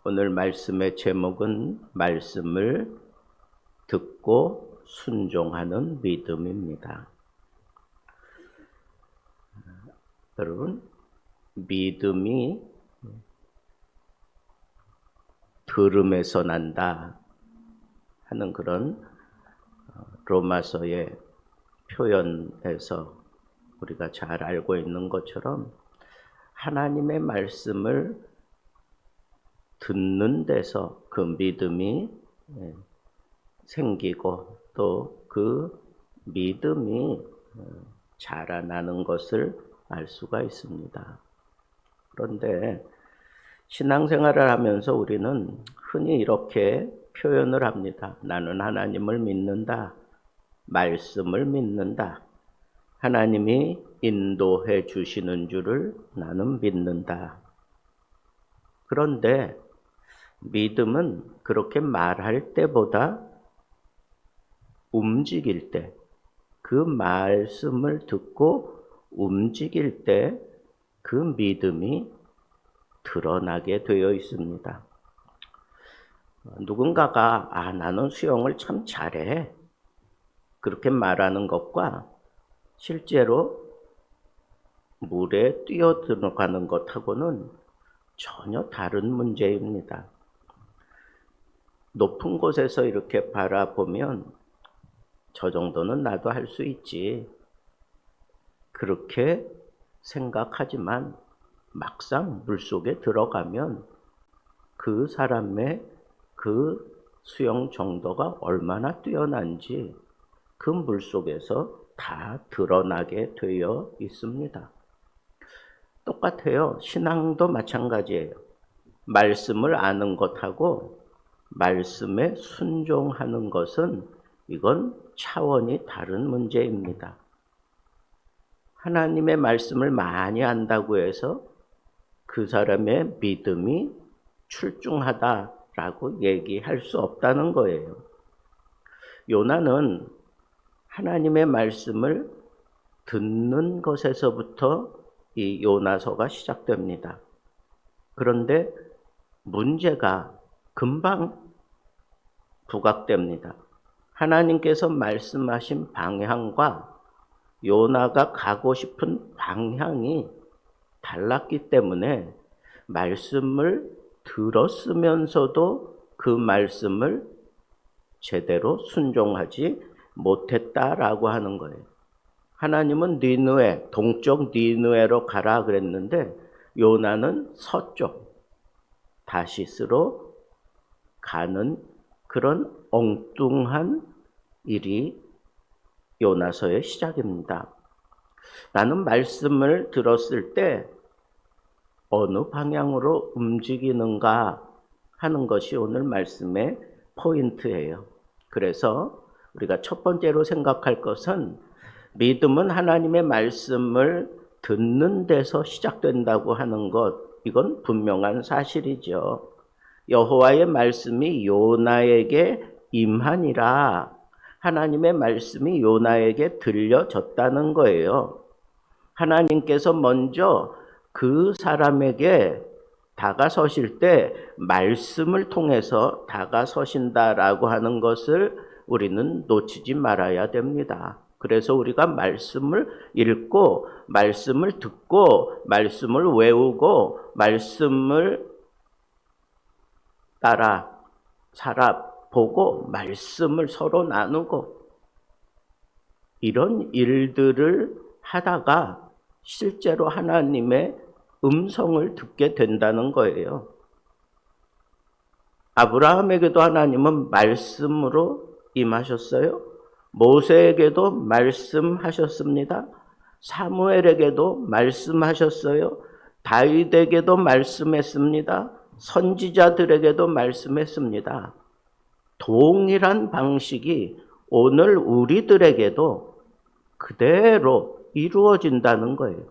오늘 말씀의 제목은 말씀을 듣고 순종하는 믿음입니다. 여러분, 믿음이 들음에서 난다 하는 그런 로마서의 표현에서 우리가 잘 알고 있는 것처럼 하나님의 말씀을 듣는 데서 그 믿음이 생기고 또 그 믿음이 자라나는 것을 알 수가 있습니다. 그런데 신앙생활을 하면서 우리는 흔히 이렇게 표현을 합니다. 나는 하나님을 믿는다. 말씀을 믿는다. 하나님이 인도해 주시는 줄을 나는 믿는다. 그런데 믿음은 그렇게 말할 때보다 움직일 때, 그 말씀을 듣고 움직일 때 그 믿음이 드러나게 되어 있습니다. 누군가가 나는 수영을 참 잘해 그렇게 말하는 것과 실제로 물에 뛰어들어가는 것하고는 전혀 다른 문제입니다. 높은 곳에서 이렇게 바라보면 저 정도는 나도 할 수 있지 그렇게 생각하지만 막상 물속에 들어가면 그 사람의 그 수영 정도가 얼마나 뛰어난지 그 물속에서 다 드러나게 되어 있습니다. 똑같아요. 신앙도 마찬가지예요. 말씀을 아는 것하고 말씀에 순종하는 것은 이건 차원이 다른 문제입니다. 하나님의 말씀을 많이 안다고 해서 그 사람의 믿음이 출중하다라고 얘기할 수 없다는 거예요. 요나는 하나님의 말씀을 듣는 것에서부터 이 요나서가 시작됩니다. 그런데 문제가 금방 부각됩니다. 하나님께서 말씀하신 방향과 요나가 가고 싶은 방향이 달랐기 때문에 말씀을 들었으면서도 그 말씀을 제대로 순종하지 못했다라고 하는 거예요. 하나님은 니느웨, 동쪽 니느웨로 가라 그랬는데 요나는 서쪽 다시스로 가는 그런 엉뚱한 일이 요나서의 시작입니다. 나는 말씀을 들었을 때 어느 방향으로 움직이는가 하는 것이 오늘 말씀의 포인트예요. 그래서 우리가 첫 번째로 생각할 것은 믿음은 하나님의 말씀을 듣는 데서 시작된다고 하는 것, 이건 분명한 사실이죠. 여호와의 말씀이 요나에게 임하니라 하나님의 말씀이 요나에게 들려졌다는 거예요. 하나님께서 먼저 그 사람에게 다가서실 때 말씀을 통해서 다가서신다라고 하는 것을 우리는 놓치지 말아야 됩니다. 그래서 우리가 말씀을 읽고 말씀을 듣고 말씀을 외우고 말씀을 따라 살아보고 말씀을 서로 나누고 이런 일들을 하다가 실제로 하나님의 음성을 듣게 된다는 거예요. 아브라함에게도 하나님은 말씀으로 임하셨어요. 모세에게도 말씀하셨습니다. 사무엘에게도 말씀하셨어요. 다윗에게도 말씀했습니다. 선지자들에게도 말씀했습니다. 동일한 방식이 오늘 우리들에게도 그대로 이루어진다는 거예요.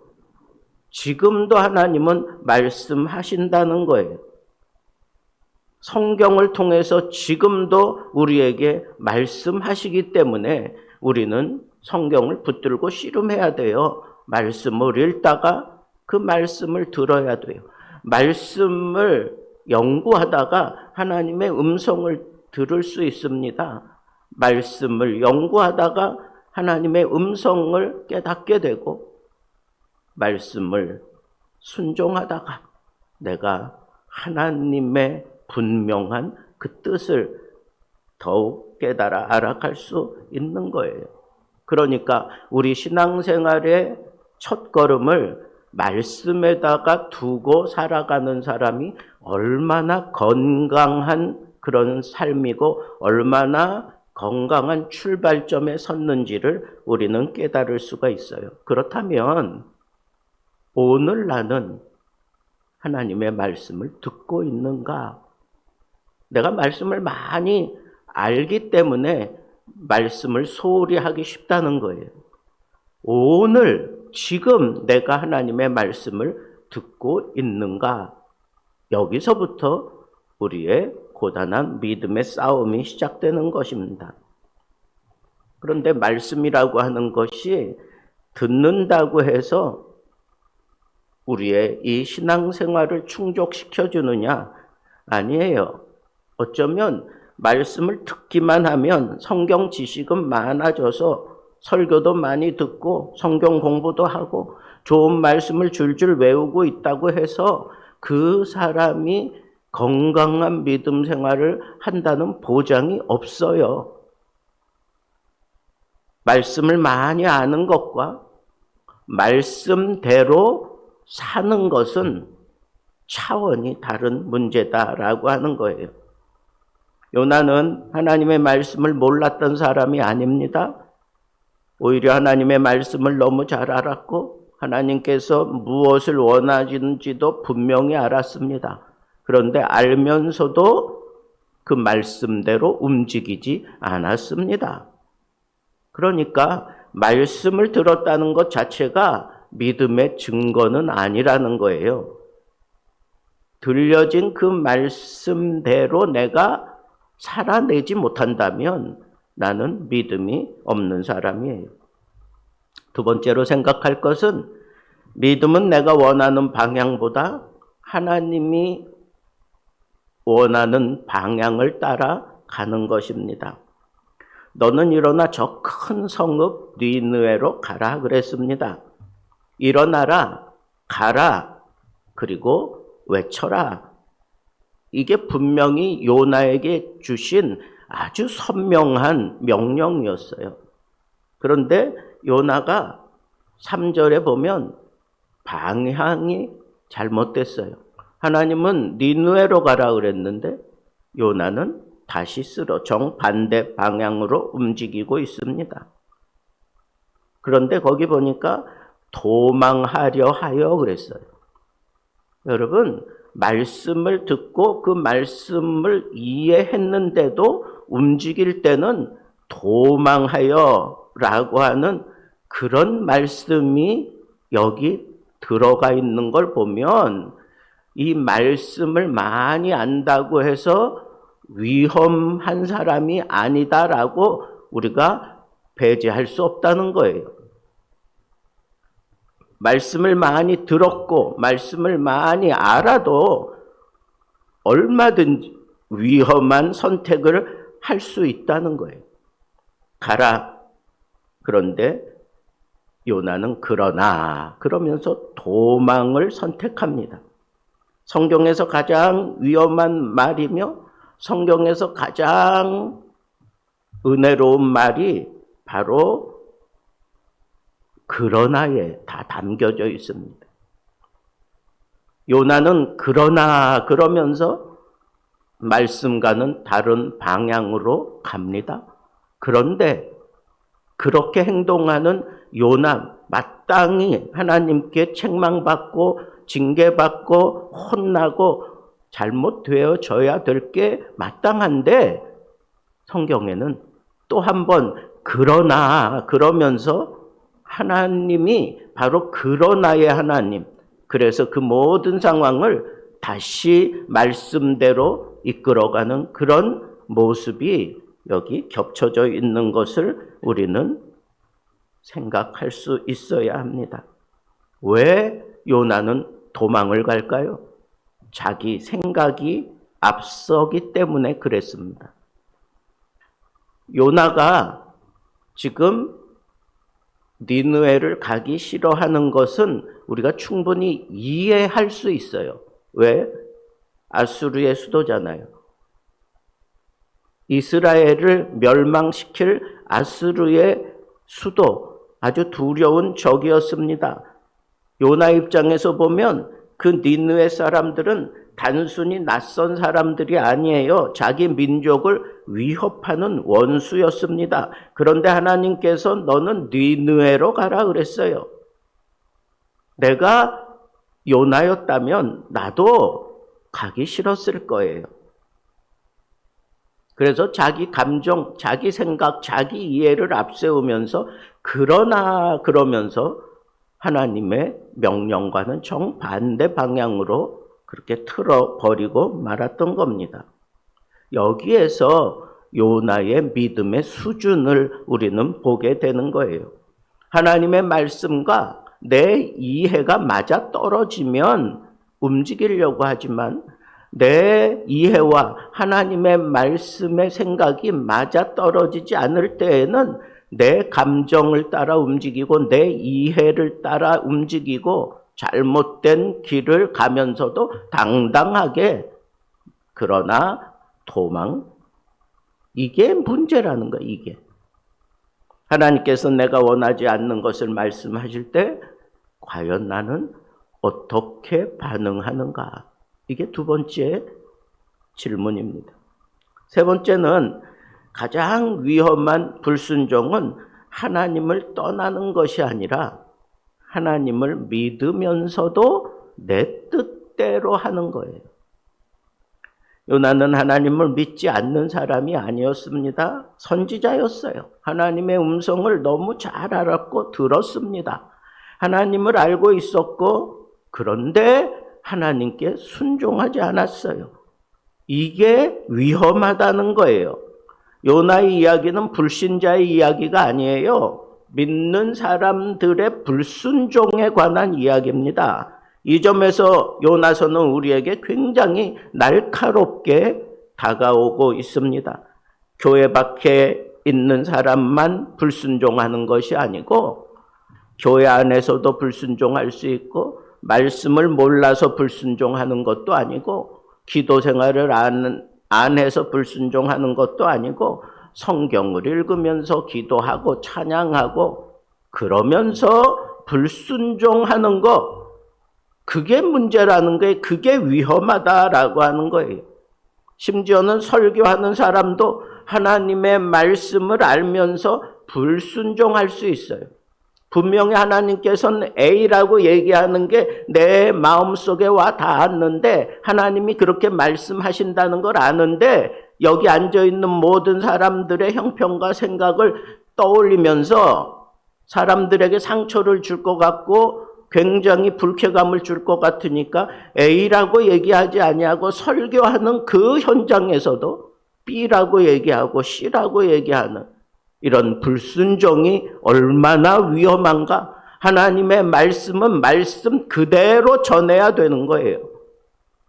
지금도 하나님은 말씀하신다는 거예요. 성경을 통해서 지금도 우리에게 말씀하시기 때문에 우리는 성경을 붙들고 씨름해야 돼요. 말씀을 읽다가 그 말씀을 들어야 돼요. 말씀을 연구하다가 하나님의 음성을 들을 수 있습니다. 말씀을 연구하다가 하나님의 음성을 깨닫게 되고, 말씀을 순종하다가 내가 하나님의 분명한 그 뜻을 더욱 깨달아 알아갈 수 있는 거예요. 그러니까 우리 신앙생활의 첫 걸음을 말씀에다가 두고 살아가는 사람이 얼마나 건강한 그런 삶이고 얼마나 건강한 출발점에 섰는지를 우리는 깨달을 수가 있어요. 그렇다면 오늘 나는 하나님의 말씀을 듣고 있는가? 내가 말씀을 많이 알기 때문에 말씀을 소홀히 하기 쉽다는 거예요. 오늘 지금 내가 하나님의 말씀을 듣고 있는가? 여기서부터 우리의 고단한 믿음의 싸움이 시작되는 것입니다. 그런데 말씀이라고 하는 것이 듣는다고 해서 우리의 이 신앙생활을 충족시켜 주느냐? 아니에요. 어쩌면 말씀을 듣기만 하면 성경 지식은 많아져서 설교도 많이 듣고 성경 공부도 하고 좋은 말씀을 줄줄 외우고 있다고 해서 그 사람이 건강한 믿음 생활을 한다는 보장이 없어요. 말씀을 많이 아는 것과 말씀대로 사는 것은 차원이 다른 문제다라고 하는 거예요. 요나는 하나님의 말씀을 몰랐던 사람이 아닙니다. 오히려 하나님의 말씀을 너무 잘 알았고 하나님께서 무엇을 원하시는지도 분명히 알았습니다. 그런데 알면서도 그 말씀대로 움직이지 않았습니다. 그러니까 말씀을 들었다는 것 자체가 믿음의 증거는 아니라는 거예요. 들려진 그 말씀대로 내가 살아내지 못한다면 나는 믿음이 없는 사람이에요. 두 번째로 생각할 것은 믿음은 내가 원하는 방향보다 하나님이 원하는 방향을 따라 가는 것입니다. 너는 일어나 저 큰 성읍 니느웨로 가라 그랬습니다. 일어나라, 가라, 그리고 외쳐라. 이게 분명히 요나에게 주신 아주 선명한 명령이었어요. 그런데 요나가 3절에 보면 방향이 잘못됐어요. 하나님은 니느웨로 가라 그랬는데 요나는 다시스로 정반대 방향으로 움직이고 있습니다. 그런데 거기 보니까 도망하려 하여 그랬어요. 여러분, 말씀을 듣고 그 말씀을 이해했는데도 움직일 때는 도망하여 라고 하는 그런 말씀이 여기 들어가 있는 걸 보면 이 말씀을 많이 안다고 해서 위험한 사람이 아니다라고 우리가 배제할 수 없다는 거예요. 말씀을 많이 들었고 말씀을 많이 알아도 얼마든지 위험한 선택을 할 수 있다는 거예요. 가라. 그런데 요나는 그러나 그러면서 도망을 선택합니다. 성경에서 가장 위험한 말이며 성경에서 가장 은혜로운 말이 바로 그러나에 다 담겨져 있습니다. 요나는 그러나 그러면서 말씀과는 다른 방향으로 갑니다. 그런데 그렇게 행동하는 요나 마땅히 하나님께 책망받고 징계받고 혼나고 잘못되어져야 될 게 마땅한데 성경에는 또 한 번 그러나 그러면서 하나님이 바로 그러나의 하나님, 그래서 그 모든 상황을 다시 말씀대로 이끌어가는 그런 모습이 여기 겹쳐져 있는 것을 우리는 생각할 수 있어야 합니다. 왜 요나는 도망을 갈까요? 자기 생각이 앞서기 때문에 그랬습니다. 요나가 지금 니느웨를 가기 싫어하는 것은 우리가 충분히 이해할 수 있어요. 왜? 아수르의 수도잖아요. 이스라엘을 멸망시킬 아수르의 수도, 아주 두려운 적이었습니다. 요나 입장에서 보면 그 니느웨 사람들은 단순히 낯선 사람들이 아니에요. 자기 민족을 위협하는 원수였습니다. 그런데 하나님께서 너는 니느웨로 가라 그랬어요. 내가 요나였다면 나도 가기 싫었을 거예요. 그래서 자기 감정, 자기 생각, 자기 이해를 앞세우면서 그러면서 하나님의 명령과는 정반대 방향으로 그렇게 틀어버리고 말았던 겁니다. 여기에서 요나의 믿음의 수준을 우리는 보게 되는 거예요. 하나님의 말씀과 내 이해가 맞아 떨어지면 움직이려고 하지만 내 이해와 하나님의 말씀의 생각이 맞아 떨어지지 않을 때에는 내 감정을 따라 움직이고 내 이해를 따라 움직이고 잘못된 길을 가면서도 당당하게 그러나 도망. 이게 문제라는 거야, 이게. 하나님께서 내가 원하지 않는 것을 말씀하실 때 과연 나는 어떻게 반응하는가? 이게 두 번째 질문입니다. 세 번째는 가장 위험한 불순종은 하나님을 떠나는 것이 아니라 하나님을 믿으면서도 내 뜻대로 하는 거예요. 요나는 하나님을 믿지 않는 사람이 아니었습니다. 선지자였어요. 하나님의 음성을 너무 잘 알았고 들었습니다. 하나님을 알고 있었고 그런데 하나님께 순종하지 않았어요. 이게 위험하다는 거예요. 요나의 이야기는 불신자의 이야기가 아니에요. 믿는 사람들의 불순종에 관한 이야기입니다. 이 점에서 요나서는 우리에게 굉장히 날카롭게 다가오고 있습니다. 교회 밖에 있는 사람만 불순종하는 것이 아니고 교회 안에서도 불순종할 수 있고 말씀을 몰라서 불순종하는 것도 아니고 기도 생활을 안 해서 불순종하는 것도 아니고 성경을 읽으면서 기도하고 찬양하고 그러면서 불순종하는 것, 그게 문제라는 거예요. 그게 위험하다라고 하는 거예요. 심지어는 설교하는 사람도 하나님의 말씀을 알면서 불순종할 수 있어요. 분명히 하나님께서는 A라고 얘기하는 게 내 마음속에 와 닿았는데 하나님이 그렇게 말씀하신다는 걸 아는데 여기 앉아있는 모든 사람들의 형편과 생각을 떠올리면서 사람들에게 상처를 줄 것 같고 굉장히 불쾌감을 줄 것 같으니까 A라고 얘기하지 아니하고 설교하는 그 현장에서도 B라고 얘기하고 C라고 얘기하는 이런 불순종이 얼마나 위험한가? 하나님의 말씀은 말씀 그대로 전해야 되는 거예요.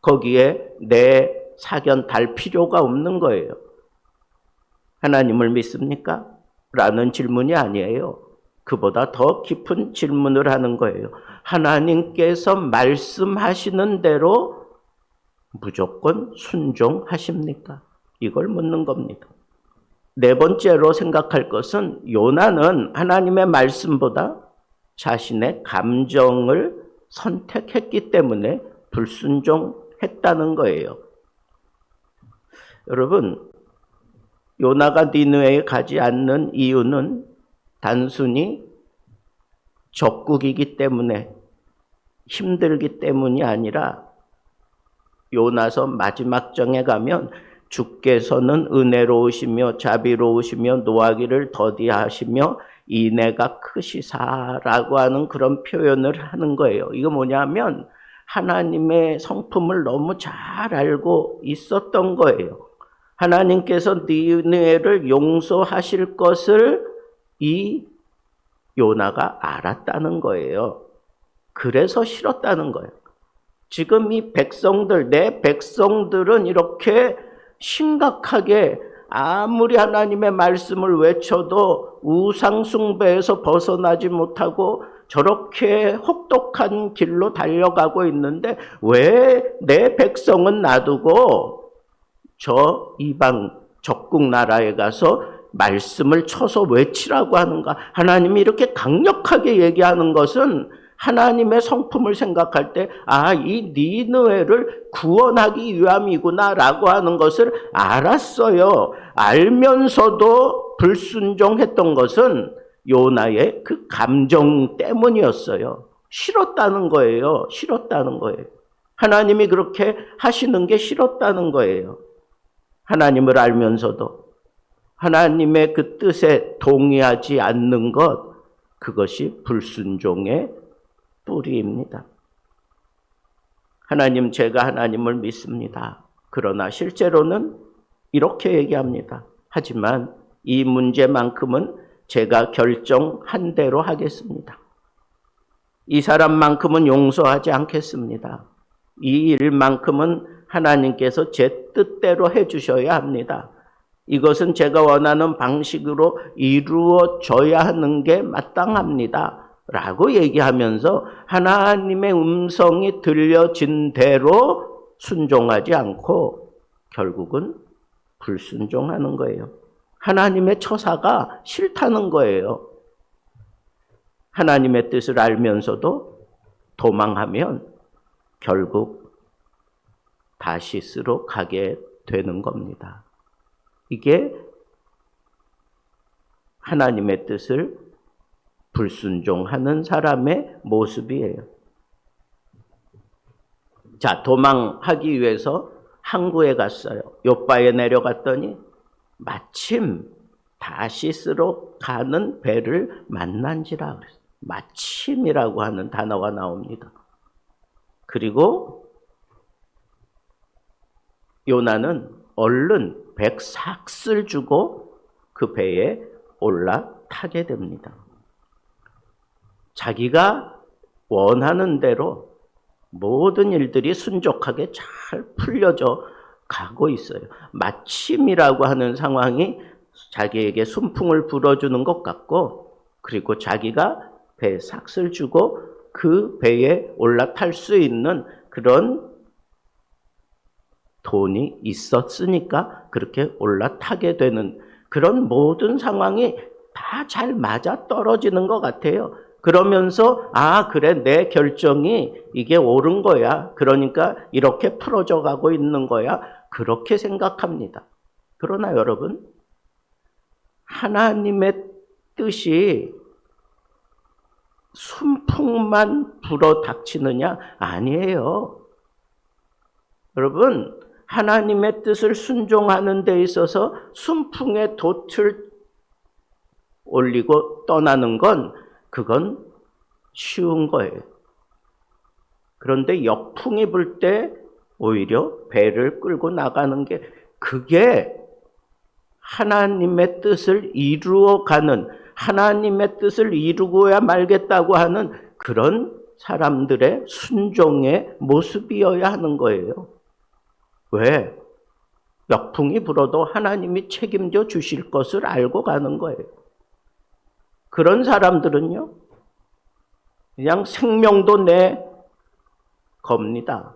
거기에 내 사견 달 필요가 없는 거예요. 하나님을 믿습니까? 라는 질문이 아니에요. 그보다 더 깊은 질문을 하는 거예요. 하나님께서 말씀하시는 대로 무조건 순종하십니까? 이걸 묻는 겁니다. 네 번째로 생각할 것은 요나는 하나님의 말씀보다 자신의 감정을 선택했기 때문에 불순종했다는 거예요. 여러분, 요나가 니느웨에 가지 않는 이유는 단순히 적국이기 때문에 힘들기 때문이 아니라 요나서 마지막 장에 가면 주께서는 은혜로우시며 자비로우시며 노하기를 더디하시며 인애가 크시사라고 하는 그런 표현을 하는 거예요. 이거 뭐냐면 하나님의 성품을 너무 잘 알고 있었던 거예요. 하나님께서 니느웨를 용서하실 것을 이 요나가 알았다는 거예요. 그래서 싫었다는 거예요. 지금 이 백성들, 내 백성들은 이렇게 심각하게 아무리 하나님의 말씀을 외쳐도 우상 숭배에서 벗어나지 못하고 저렇게 혹독한 길로 달려가고 있는데 왜 내 백성은 놔두고 저 이방 적국 나라에 가서 말씀을 쳐서 외치라고 하는가? 하나님이 이렇게 강력하게 얘기하는 것은 하나님의 성품을 생각할 때 이 니느웨를 구원하기 위함이구나라고 하는 것을 알았어요. 알면서도 불순종했던 것은 요나의 그 감정 때문이었어요. 싫었다는 거예요. 싫었다는 거예요. 하나님이 그렇게 하시는 게 싫었다는 거예요. 하나님을 알면서도 하나님의 그 뜻에 동의하지 않는 것, 그것이 불순종의 뿌리입니다. 하나님, 제가 하나님을 믿습니다. 그러나 실제로는 이렇게 얘기합니다. 하지만 이 문제만큼은 제가 결정한 대로 하겠습니다. 이 사람만큼은 용서하지 않겠습니다. 이 일만큼은 하나님께서 제 뜻대로 해주셔야 합니다. 이것은 제가 원하는 방식으로 이루어져야 하는 게 마땅합니다. 라고 얘기하면서 하나님의 음성이 들려진 대로 순종하지 않고 결국은 불순종하는 거예요. 하나님의 처사가 싫다는 거예요. 하나님의 뜻을 알면서도 도망하면 결국 다시스로 가게 되는 겁니다. 이게 하나님의 뜻을 불순종하는 사람의 모습이에요. 자, 도망하기 위해서 항구에 갔어요. 요바에 내려갔더니 마침 다시스로 가는 배를 만난지라 그랬어요. 마침이라고 하는 단어가 나옵니다. 그리고 요나는 얼른 100삭을 주고 그 배에 올라타게 됩니다. 자기가 원하는 대로 모든 일들이 순적하게 잘 풀려져 가고 있어요. 마침이라고 하는 상황이 자기에게 순풍을 불어주는 것 같고, 그리고 자기가 배에 삭을 주고 그 배에 올라탈 수 있는 그런 돈이 있었으니까 그렇게 올라타게 되는 그런 모든 상황이 다 잘 맞아 떨어지는 것 같아요. 그러면서 그래, 내 결정이 이게 옳은 거야. 그러니까 이렇게 풀어져 가고 있는 거야. 그렇게 생각합니다. 그러나 여러분, 하나님의 뜻이 순풍만 불어 닥치느냐? 아니에요. 여러분, 하나님의 뜻을 순종하는 데 있어서 순풍의 돛을 올리고 떠나는 건 그건 쉬운 거예요. 그런데 역풍이 불 때 오히려 배를 끌고 나가는 게 그게 하나님의 뜻을 이루어가는, 하나님의 뜻을 이루고야 말겠다고 하는 그런 사람들의 순종의 모습이어야 하는 거예요. 왜? 역풍이 불어도 하나님이 책임져 주실 것을 알고 가는 거예요. 그런 사람들은요, 그냥 생명도 내 겁니다.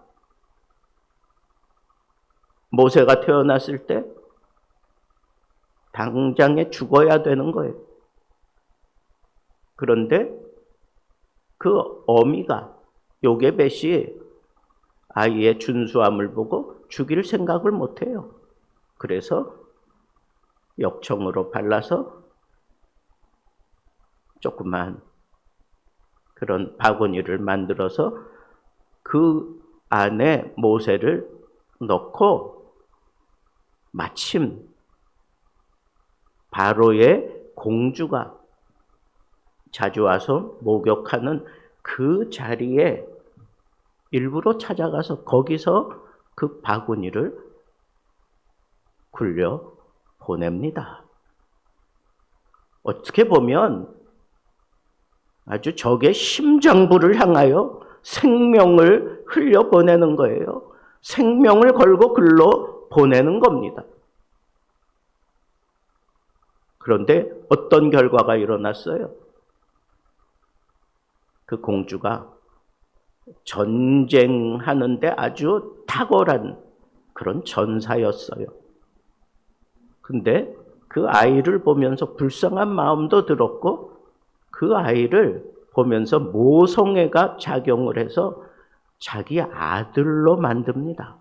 모세가 태어났을 때 당장에 죽어야 되는 거예요. 그런데 그 어미가 요게벳이 아이의 준수함을 보고 죽일 생각을 못해요. 그래서 역청으로 발라서 조그만 그런 바구니를 만들어서 그 안에 모세를 넣고 마침 바로의 공주가 자주 와서 목욕하는 그 자리에 일부러 찾아가서 거기서 그 바구니를 굴려 보냅니다. 어떻게 보면 아주 적의 심장부를 향하여 생명을 흘려보내는 거예요. 생명을 걸고 글로 보내는 겁니다. 그런데 어떤 결과가 일어났어요? 그 공주가 전쟁하는데 아주 탁월한 그런 전사였어요. 근데 그 아이를 보면서 불쌍한 마음도 들었고, 그 아이를 보면서 모성애가 작용을 해서 자기 아들로 만듭니다.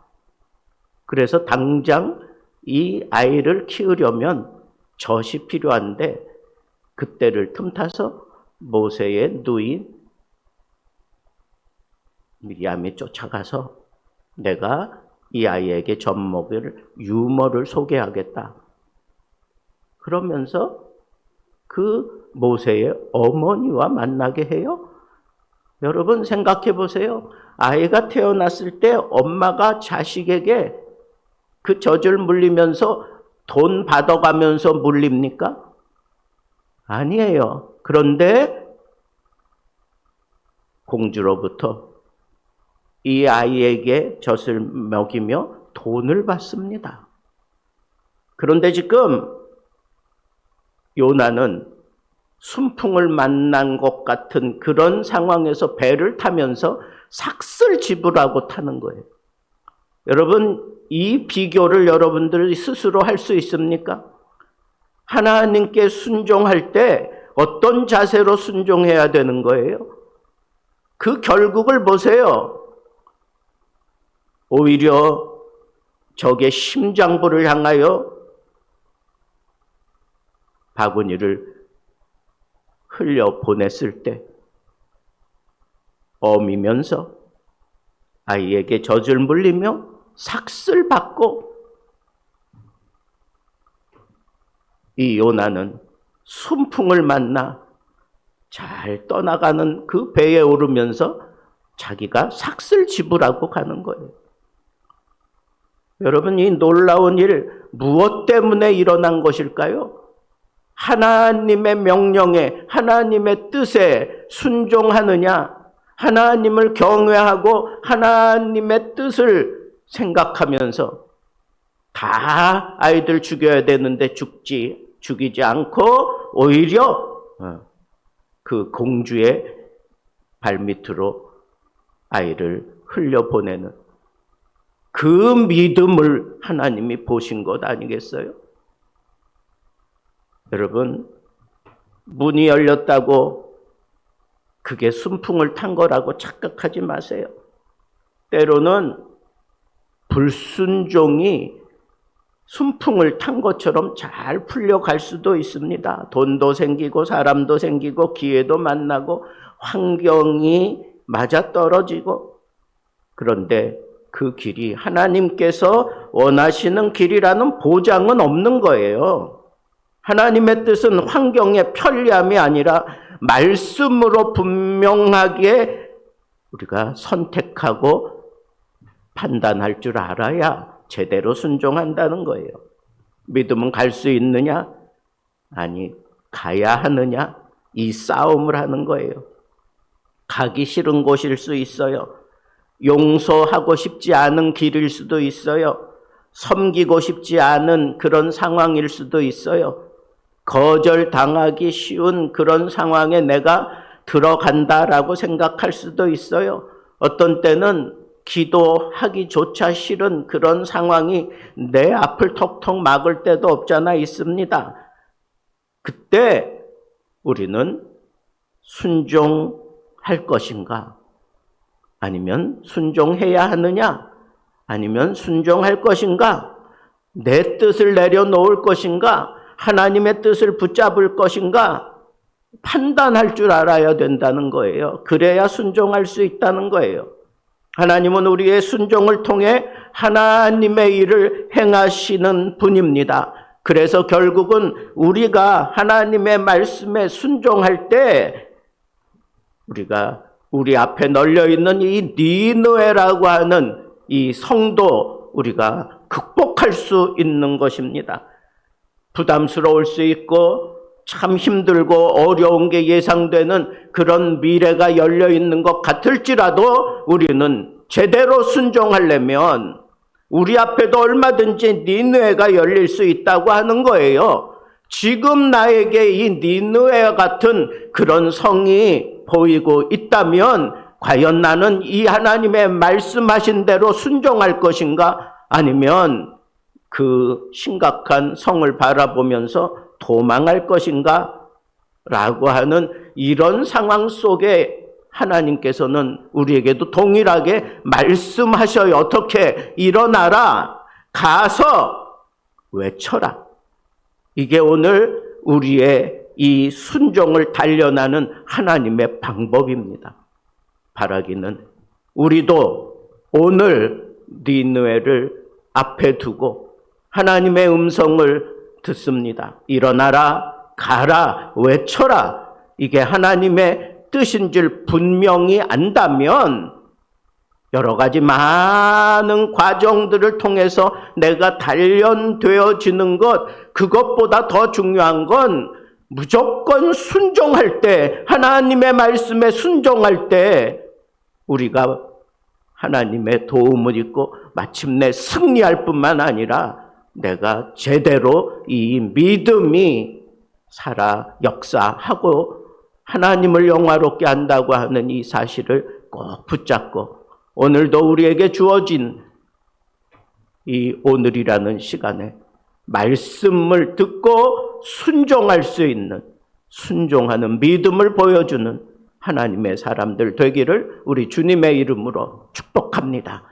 그래서 당장 이 아이를 키우려면 젖이 필요한데, 그때를 틈타서 모세의 누인 미리암이 쫓아가서 내가 이 아이에게 젖 먹일 유모를 소개하겠다. 그러면서 그 모세의 어머니와 만나게 해요. 여러분 생각해 보세요. 아이가 태어났을 때 엄마가 자식에게 그 젖을 물리면서 돈 받아가면서 물립니까? 아니에요. 그런데 공주로부터 이 아이에게 젖을 먹이며 돈을 받습니다. 그런데 지금 요나는 순풍을 만난 것 같은 그런 상황에서 배를 타면서 삭슬 지불하고 타는 거예요. 여러분, 이 비교를 여러분들이 스스로 할 수 있습니까? 하나님께 순종할 때 어떤 자세로 순종해야 되는 거예요? 그 결국을 보세요. 오히려 적의 심장부를 향하여 바구니를 흘려보냈을 때 어미면서 아이에게 젖을 물리며 삭슬 받고, 이 요나는 순풍을 만나 잘 떠나가는 그 배에 오르면서 자기가 삭슬 지불하고 가는 거예요. 여러분, 이 놀라운 일 무엇 때문에 일어난 것일까요? 하나님의 명령에, 하나님의 뜻에 순종하느냐, 하나님을 경외하고 하나님의 뜻을 생각하면서 다 아이들 죽여야 되는데 죽이지 않고 오히려 그 공주의 발밑으로 아이를 흘려보내는 그 믿음을 하나님이 보신 것 아니겠어요? 여러분, 문이 열렸다고 그게 순풍을 탄 거라고 착각하지 마세요. 때로는 불순종이 순풍을 탄 것처럼 잘 풀려갈 수도 있습니다. 돈도 생기고 사람도 생기고 기회도 만나고 환경이 맞아떨어지고, 그런데 그 길이 하나님께서 원하시는 길이라는 보장은 없는 거예요. 하나님의 뜻은 환경의 편리함이 아니라 말씀으로 분명하게 우리가 선택하고 판단할 줄 알아야 제대로 순종한다는 거예요. 믿음은 갈 수 있느냐? 아니, 가야 하느냐? 이 싸움을 하는 거예요. 가기 싫은 곳일 수 있어요. 용서하고 싶지 않은 길일 수도 있어요. 섬기고 싶지 않은 그런 상황일 수도 있어요. 거절당하기 쉬운 그런 상황에 내가 들어간다라고 생각할 수도 있어요. 어떤 때는 기도하기조차 싫은 그런 상황이 내 앞을 톡톡 막을 때도 없잖아 있습니다. 그때 우리는 순종할 것인가? 아니면 순종해야 하느냐? 아니면 순종할 것인가? 내 뜻을 내려놓을 것인가? 하나님의 뜻을 붙잡을 것인가? 판단할 줄 알아야 된다는 거예요. 그래야 순종할 수 있다는 거예요. 하나님은 우리의 순종을 통해 하나님의 일을 행하시는 분입니다. 그래서 결국은 우리가 하나님의 말씀에 순종할 때 우리가 우리 앞에 널려있는 이 니느웨라고 하는 이 성도 우리가 극복할 수 있는 것입니다. 부담스러울 수 있고 참 힘들고 어려운 게 예상되는 그런 미래가 열려 있는 것 같을지라도 우리는 제대로 순종하려면 우리 앞에도 얼마든지 니느웨가 열릴 수 있다고 하는 거예요. 지금 나에게 이 니느웨와 같은 그런 성이 보이고 있다면 과연 나는 이 하나님의 말씀하신 대로 순종할 것인가? 아니면 그 심각한 성을 바라보면서 도망할 것인가? 라고 하는 이런 상황 속에 하나님께서는 우리에게도 동일하게 말씀하셔요. 어떻게? 일어나라. 가서 외쳐라. 이게 오늘 우리의 이 순종을 단련하는 하나님의 방법입니다. 바라기는 우리도 오늘 니느웨를 앞에 두고 하나님의 음성을 듣습니다. 일어나라, 가라, 외쳐라. 이게 하나님의 뜻인 줄 분명히 안다면 여러 가지 많은 과정들을 통해서 내가 단련되어지는 것, 그것보다 더 중요한 건 무조건 순종할 때, 하나님의 말씀에 순종할 때 우리가 하나님의 도움을 입고 마침내 승리할 뿐만 아니라 내가 제대로 이 믿음이 살아 역사하고 하나님을 영화롭게 한다고 하는 이 사실을 꼭 붙잡고 오늘도 우리에게 주어진 이 오늘이라는 시간에 말씀을 듣고 순종할 수 있는, 순종하는 믿음을 보여주는 하나님의 사람들 되기를 우리 주님의 이름으로 축복합니다.